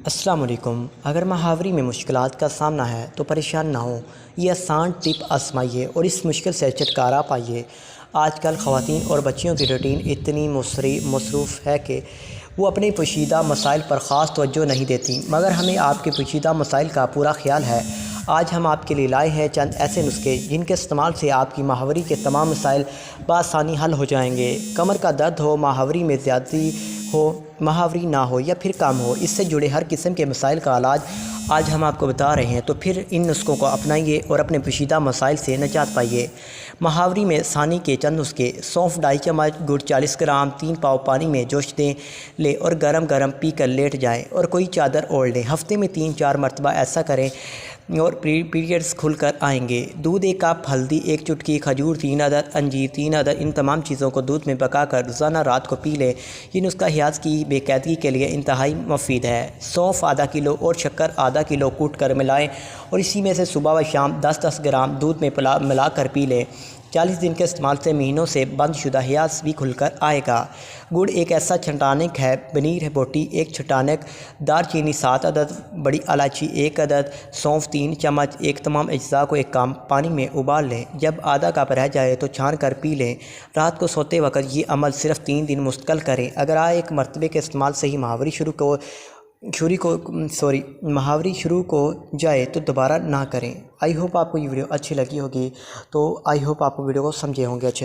السلام علیکم۔ اگر محاورے میں مشکلات کا سامنا ہے تو پریشان نہ ہو، یہ آسان ٹپ آزمائیے اور اس مشکل سے چھٹکارا پائیے۔ آج کل خواتین اور بچیوں کی روٹین اتنی مصروف ہے کہ وہ اپنے پوشیدہ مسائل پر خاص توجہ نہیں دیتی، مگر ہمیں آپ کے پوشیدہ مسائل کا پورا خیال ہے۔ آج ہم آپ کے لیے لائے ہیں چند ایسے نسخے جن کے استعمال سے آپ کی ماہواری کے تمام مسائل بآسانی حل ہو جائیں گے۔ کمر کا درد ہو، ماہواری میں زیادتی ہو، ماہواری نہ ہو یا پھر کم ہو، اس سے جڑے ہر قسم کے مسائل کا علاج آج ہم آپ کو بتا رہے ہیں، تو پھر ان نسخوں کو اپنائیے اور اپنے پوشیدہ مسائل سے نجات پائیے۔ ماہواری میں ثانی کے چند نسخے: سونف 2.5 چمچ، گڑ 40 گرام، 3 پاؤ پانی میں جوش دیں لیں اور گرم گرم پی کر لیٹ جائیں اور کوئی چادر اوڑھ لیں۔ ہفتے میں 3-4 مرتبہ ایسا کریں اور پیریڈز کھل کر آئیں گے۔ دودھ 1 کپ، ہلدی 1 چٹکی، کھجور 3 عدد، انجیر 3 عدد، ان تمام چیزوں کو دودھ میں پکا کر روزانہ رات کو پی لیں۔ یہ نسخہ حیض کی بے قاعدگی کے لیے انتہائی مفید ہے۔ سونف آدھا کلو اور شکر آدھا کلو کوٹ کر ملائیں اور اسی میں سے صبح و شام 10-10 گرام دودھ میں ملا کر پی لیں۔ 40 دن کے استعمال سے مہینوں سے بند شدہ حیض بھی کھل کر آئے گا۔ گڑ ایک ایسا چھٹانک ہے، بنیر بوٹی 1 چھٹانک، دار چینی 7 عدد، بڑی الائچی 1 عدد، سونف 3 چمچ، ایک تمام اجزاء کو ایک کام پانی میں ابال لیں۔ جب آدھا کپ رہ جائے تو چھان کر پی لیں۔ رات کو سوتے وقت یہ عمل صرف 3 دن مستقل کریں۔ اگر ایک مرتبہ کے استعمال سے ہی ماہواری شروع کو جائے تو دوبارہ نہ کریں۔ آئی ہوپ آپ کو یہ ویڈیو اچھی لگی ہوگی، تو آئی ہوپ آپ کو ویڈیو کو سمجھے ہوں گے اچھے